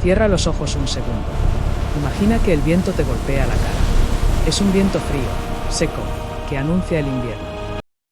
Cierra los ojos un segundo. Imagina que el viento te golpea la cara. Es un viento frío, seco, que anuncia el invierno.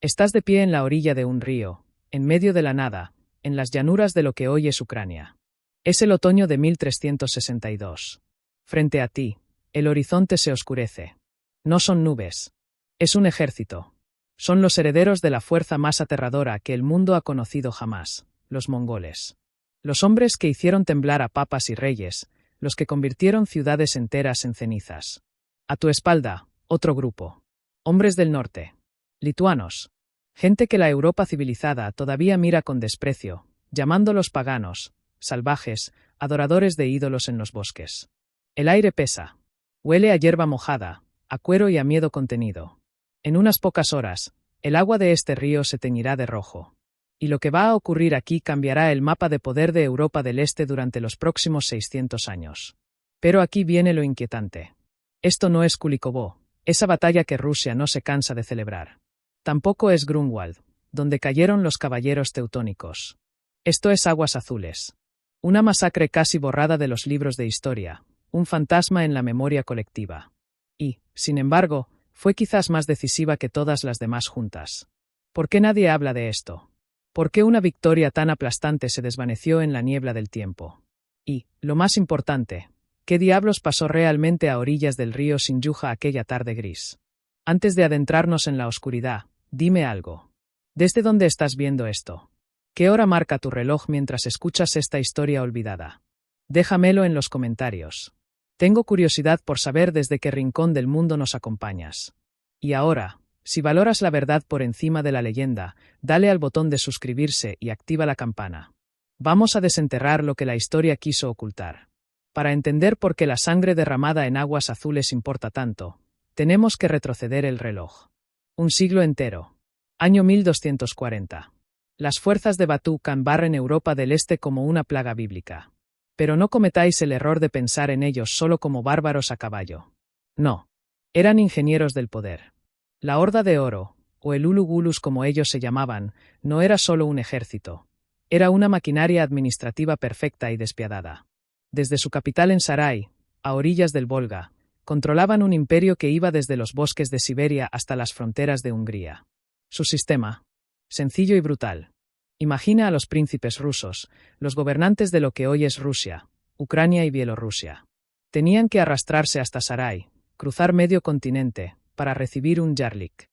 Estás de pie en la orilla de un río, en medio de la nada, en las llanuras de lo que hoy es Ucrania. Es el otoño de 1362. Frente a ti, el horizonte se oscurece. No son nubes. Es un ejército. Son los herederos de la fuerza más aterradora que el mundo ha conocido jamás, los mongoles. Los hombres que hicieron temblar a papas y reyes, los que convirtieron ciudades enteras en cenizas. A tu espalda, otro grupo. Hombres del norte. Lituanos. Gente que la Europa civilizada todavía mira con desprecio, llamándolos paganos, salvajes, adoradores de ídolos en los bosques. El aire pesa. Huele a hierba mojada, a cuero y a miedo contenido. En unas pocas horas, el agua de este río se teñirá de rojo. Y lo que va a ocurrir aquí cambiará el mapa de poder de Europa del Este durante los próximos 600 años. Pero aquí viene lo inquietante. Esto no es Kulikovo, esa batalla que Rusia no se cansa de celebrar. Tampoco es Grunwald, donde cayeron los caballeros teutónicos. Esto es Aguas Azules. Una masacre casi borrada de los libros de historia, un fantasma en la memoria colectiva. Y, sin embargo, fue quizás más decisiva que todas las demás juntas. ¿Por qué nadie habla de esto? ¿Por qué una victoria tan aplastante se desvaneció en la niebla del tiempo? Y, lo más importante, ¿qué diablos pasó realmente a orillas del río Sinjuja aquella tarde gris? Antes de adentrarnos en la oscuridad, dime algo. ¿Desde dónde estás viendo esto? ¿Qué hora marca tu reloj mientras escuchas esta historia olvidada? Déjamelo en los comentarios. Tengo curiosidad por saber desde qué rincón del mundo nos acompañas. Y ahora, si valoras la verdad por encima de la leyenda, dale al botón de suscribirse y activa la campana. Vamos a desenterrar lo que la historia quiso ocultar. Para entender por qué la sangre derramada en Aguas Azules importa tanto, tenemos que retroceder el reloj. Un siglo entero. Año 1240. Las fuerzas de Batú Khan barren Europa del Este como una plaga bíblica. Pero no cometáis el error de pensar en ellos solo como bárbaros a caballo. No. Eran ingenieros del poder. La Horda de Oro, o el Ulu-Gulus como ellos se llamaban, no era solo un ejército. Era una maquinaria administrativa perfecta y despiadada. Desde su capital en Sarai, a orillas del Volga, controlaban un imperio que iba desde los bosques de Siberia hasta las fronteras de Hungría. Su sistema. Sencillo y brutal. Imagina a los príncipes rusos, los gobernantes de lo que hoy es Rusia, Ucrania y Bielorrusia. Tenían que arrastrarse hasta Sarai, cruzar medio continente, para recibir un yarlik.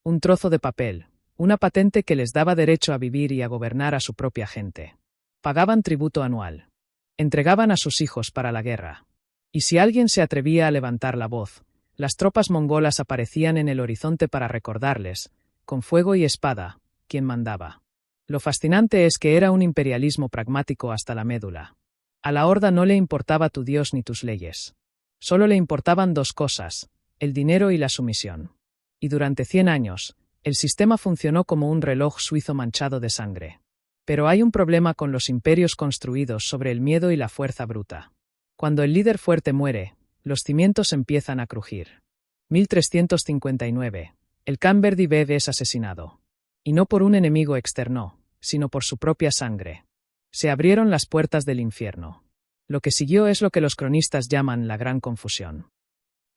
Un trozo de papel, una patente que les daba derecho a vivir y a gobernar a su propia gente. Pagaban tributo anual. Entregaban a sus hijos para la guerra. Y si alguien se atrevía a levantar la voz, las tropas mongolas aparecían en el horizonte para recordarles, con fuego y espada, quién mandaba. Lo fascinante es que era un imperialismo pragmático hasta la médula. A la Horda no le importaba tu Dios ni tus leyes. Solo le importaban dos cosas, el dinero y la sumisión. Y durante 100 años, el sistema funcionó como un reloj suizo manchado de sangre. Pero hay un problema con los imperios construidos sobre el miedo y la fuerza bruta. Cuando el líder fuerte muere, los cimientos empiezan a crujir. 1359. El Khan Berdibev es asesinado. Y no por un enemigo externo, sino por su propia sangre. Se abrieron las puertas del infierno. Lo que siguió es lo que los cronistas llaman la Gran Confusión.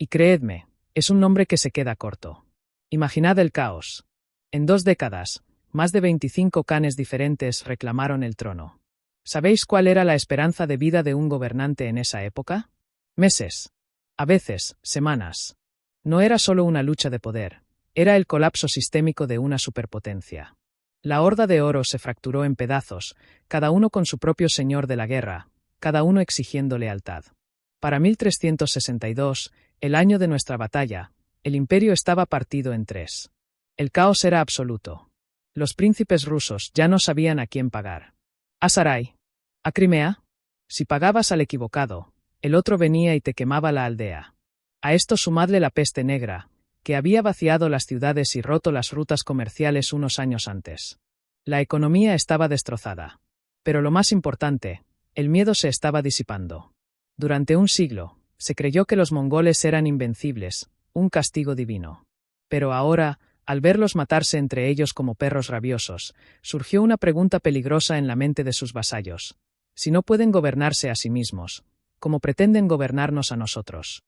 Y creedme, es un nombre que se queda corto. Imaginad el caos. En 2 décadas, más de 25 khanes diferentes reclamaron el trono. ¿Sabéis cuál era la esperanza de vida de un gobernante en esa época? Meses. A veces, semanas. No era solo una lucha de poder, era el colapso sistémico de una superpotencia. La Horda de Oro se fracturó en pedazos, cada uno con su propio señor de la guerra, cada uno exigiendo lealtad. Para 1362, el año de nuestra batalla, el imperio estaba partido en 3. El caos era absoluto. Los príncipes rusos ya no sabían a quién pagar. ¿A Sarai? ¿A Crimea? Si pagabas al equivocado, el otro venía y te quemaba la aldea. A esto sumadle la peste negra, que había vaciado las ciudades y roto las rutas comerciales unos años antes. La economía estaba destrozada. Pero lo más importante, el miedo se estaba disipando. Durante un siglo, se creyó que los mongoles eran invencibles, un castigo divino. Pero ahora, al verlos matarse entre ellos como perros rabiosos, surgió una pregunta peligrosa en la mente de sus vasallos. Si no pueden gobernarse a sí mismos, ¿cómo pretenden gobernarnos a nosotros?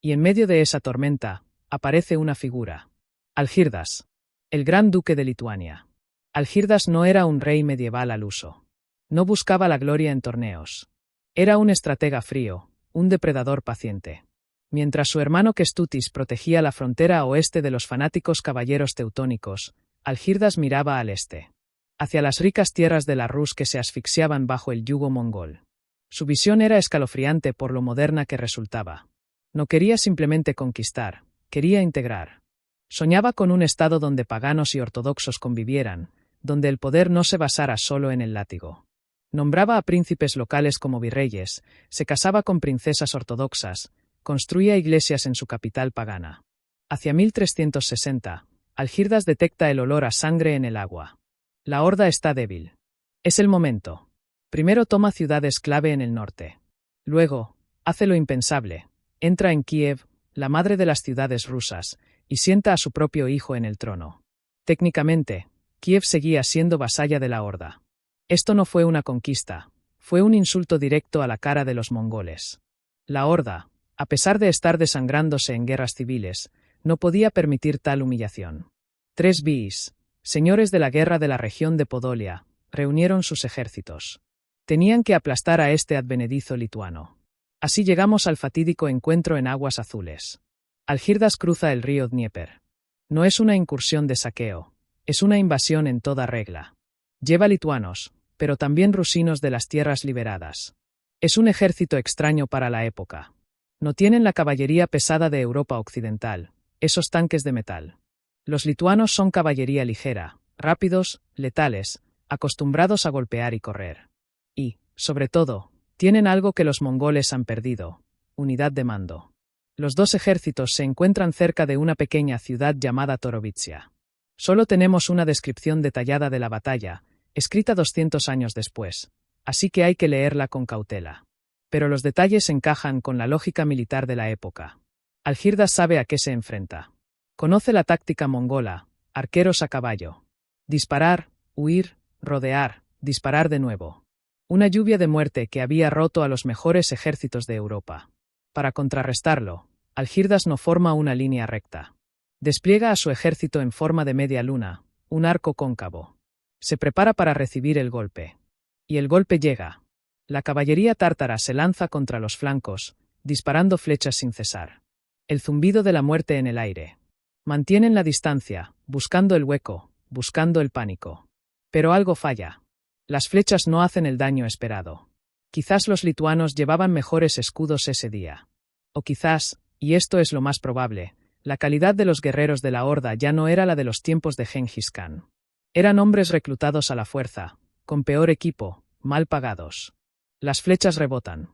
Y en medio de esa tormenta, aparece una figura. Algirdas, el gran duque de Lituania. Algirdas no era un rey medieval al uso. No buscaba la gloria en torneos. Era un estratega frío, un depredador paciente. Mientras su hermano Kestutis protegía la frontera oeste de los fanáticos caballeros teutónicos, Algirdas miraba al este, hacia las ricas tierras de la Rus que se asfixiaban bajo el yugo mongol. Su visión era escalofriante por lo moderna que resultaba. No quería simplemente conquistar, quería integrar. Soñaba con un estado donde paganos y ortodoxos convivieran, donde el poder no se basara solo en el látigo. Nombraba a príncipes locales como virreyes, se casaba con princesas ortodoxas, construía iglesias en su capital pagana. Hacia 1360, Algirdas detecta el olor a sangre en el agua. La horda está débil. Es el momento. Primero toma ciudades clave en el norte. Luego, hace lo impensable. Entra en Kiev, la madre de las ciudades rusas, y sienta a su propio hijo en el trono. Técnicamente, Kiev seguía siendo vasalla de la horda. Esto no fue una conquista, fue un insulto directo a la cara de los mongoles. La horda, a pesar de estar desangrándose en guerras civiles, no podía permitir tal humillación. 3 bis, señores de la guerra de la región de Podolia, reunieron sus ejércitos. Tenían que aplastar a este advenedizo lituano. Así llegamos al fatídico encuentro en aguas azules. Algirdas cruza el río Dnieper. No es una incursión de saqueo, es una invasión en toda regla. Lleva lituanos, pero también rusinos de las tierras liberadas. Es un ejército extraño para la época. No tienen la caballería pesada de Europa occidental, esos tanques de metal. Los lituanos son caballería ligera, rápidos, letales, acostumbrados a golpear y correr. Y, sobre todo, tienen algo que los mongoles han perdido: unidad de mando. Los dos ejércitos se encuentran cerca de una pequeña ciudad llamada Torovitsia. Solo tenemos una descripción detallada de la batalla, escrita 200 años después, así que hay que leerla con cautela. Pero los detalles encajan con la lógica militar de la época. Algirdas sabe a qué se enfrenta. Conoce la táctica mongola: arqueros a caballo. Disparar, huir, rodear, disparar de nuevo. Una lluvia de muerte que había roto a los mejores ejércitos de Europa. Para contrarrestarlo, Algirdas no forma una línea recta. Despliega a su ejército en forma de media luna, un arco cóncavo. Se prepara para recibir el golpe. Y el golpe llega. La caballería tártara se lanza contra los flancos, disparando flechas sin cesar. El zumbido de la muerte en el aire. Mantienen la distancia, buscando el hueco, buscando el pánico. Pero algo falla. Las flechas no hacen el daño esperado. Quizás los lituanos llevaban mejores escudos ese día. O quizás, y esto es lo más probable, la calidad de los guerreros de la horda ya no era la de los tiempos de Gengis Khan. Eran hombres reclutados a la fuerza, con peor equipo, mal pagados. Las flechas rebotan.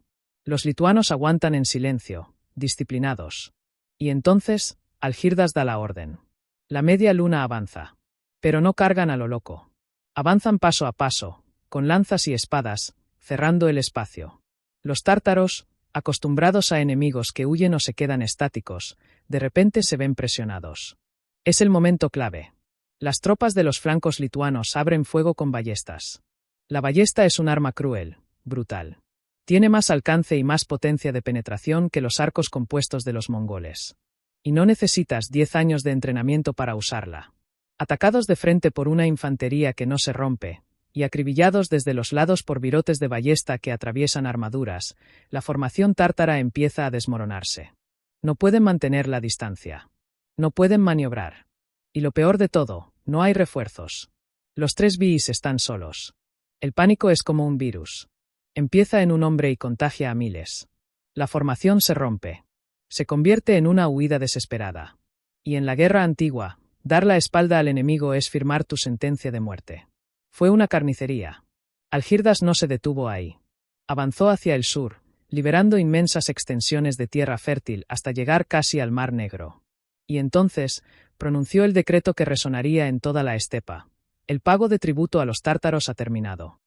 Los lituanos aguantan en silencio, disciplinados. Y entonces, Algirdas da la orden. La media luna avanza. Pero no cargan a lo loco. Avanzan paso a paso, con lanzas y espadas, cerrando el espacio. Los tártaros, acostumbrados a enemigos que huyen o se quedan estáticos, de repente se ven presionados. Es el momento clave. Las tropas de los flancos lituanos abren fuego con ballestas. La ballesta es un arma cruel, brutal. Tiene más alcance y más potencia de penetración que los arcos compuestos de los mongoles. Y no necesitas 10 años de entrenamiento para usarla. Atacados de frente por una infantería que no se rompe, y acribillados desde los lados por virotes de ballesta que atraviesan armaduras, la formación tártara empieza a desmoronarse. No pueden mantener la distancia. No pueden maniobrar. Y lo peor de todo, no hay refuerzos. Los 3 bis están solos. El pánico es como un virus. Empieza en un hombre y contagia a miles. La formación se rompe. Se convierte en una huida desesperada. Y en la guerra antigua, dar la espalda al enemigo es firmar tu sentencia de muerte. Fue una carnicería. Algirdas no se detuvo ahí. Avanzó hacia el sur, liberando inmensas extensiones de tierra fértil hasta llegar casi al Mar Negro. Y entonces, pronunció el decreto que resonaría en toda la estepa. El pago de tributo a los tártaros ha terminado.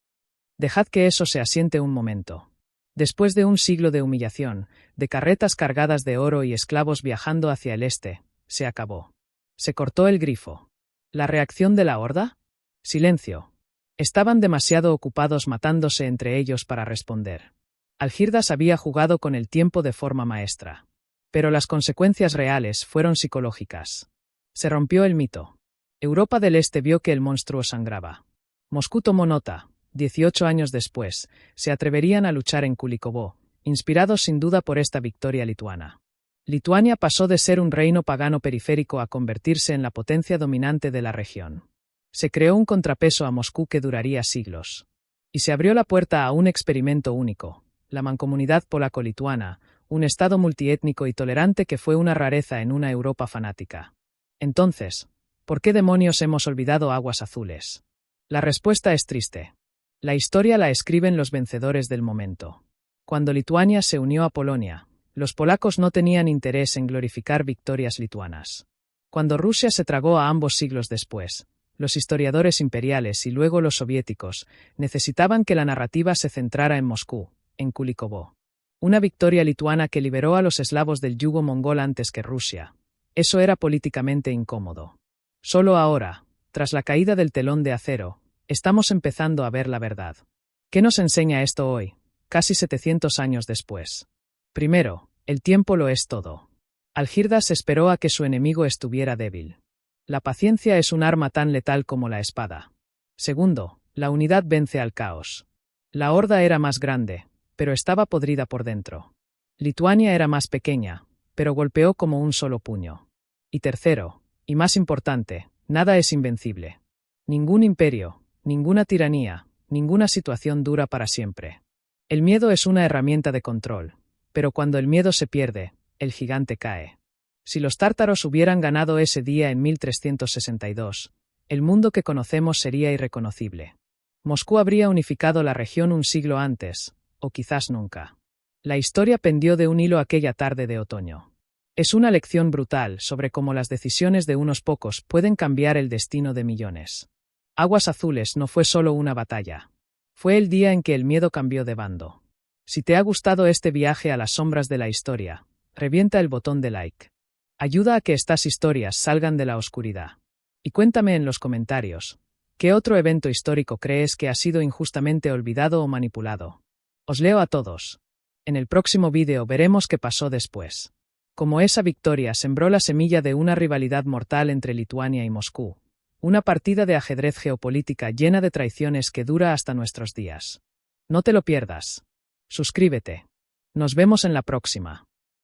Dejad que eso se asiente un momento. Después de un siglo de humillación, de carretas cargadas de oro y esclavos viajando hacia el este, se acabó. Se cortó el grifo. ¿La reacción de la horda? Silencio. Estaban demasiado ocupados matándose entre ellos para responder. Algirdas había jugado con el tiempo de forma maestra. Pero las consecuencias reales fueron psicológicas. Se rompió el mito. Europa del Este vio que el monstruo sangraba. Moscú tomó nota. 18 años después, se atreverían a luchar en Kulikovo, inspirados sin duda por esta victoria lituana. Lituania pasó de ser un reino pagano periférico a convertirse en la potencia dominante de la región. Se creó un contrapeso a Moscú que duraría siglos. Y se abrió la puerta a un experimento único, la mancomunidad polaco-lituana, un estado multiétnico y tolerante que fue una rareza en una Europa fanática. Entonces, ¿por qué demonios hemos olvidado Aguas Azules? La respuesta es triste. La historia la escriben los vencedores del momento. Cuando Lituania se unió a Polonia, los polacos no tenían interés en glorificar victorias lituanas. Cuando Rusia se tragó a ambos siglos después, los historiadores imperiales y luego los soviéticos necesitaban que la narrativa se centrara en Moscú, en Kulikovo. Una victoria lituana que liberó a los eslavos del yugo mongol antes que Rusia. Eso era políticamente incómodo. Solo ahora, tras la caída del telón de acero, estamos empezando a ver la verdad. ¿Qué nos enseña esto hoy, casi 700 años después? Primero, el tiempo lo es todo. Algirdas esperó a que su enemigo estuviera débil. La paciencia es un arma tan letal como la espada. Segundo, la unidad vence al caos. La horda era más grande, pero estaba podrida por dentro. Lituania era más pequeña, pero golpeó como un solo puño. Y tercero, y más importante, nada es invencible. Ningún imperio, ninguna tiranía, ninguna situación dura para siempre. El miedo es una herramienta de control, pero cuando el miedo se pierde, el gigante cae. Si los tártaros hubieran ganado ese día en 1362, el mundo que conocemos sería irreconocible. Moscú habría unificado la región un siglo antes, o quizás nunca. La historia pendió de un hilo aquella tarde de otoño. Es una lección brutal sobre cómo las decisiones de unos pocos pueden cambiar el destino de millones. Aguas Azules no fue solo una batalla. Fue el día en que el miedo cambió de bando. Si te ha gustado este viaje a las sombras de la historia, revienta el botón de like. Ayuda a que estas historias salgan de la oscuridad. Y cuéntame en los comentarios, ¿qué otro evento histórico crees que ha sido injustamente olvidado o manipulado? Os leo a todos. En el próximo vídeo veremos qué pasó después. Cómo esa victoria sembró la semilla de una rivalidad mortal entre Lituania y Moscú. Una partida de ajedrez geopolítica llena de traiciones que dura hasta nuestros días. No te lo pierdas. Suscríbete. Nos vemos en la próxima.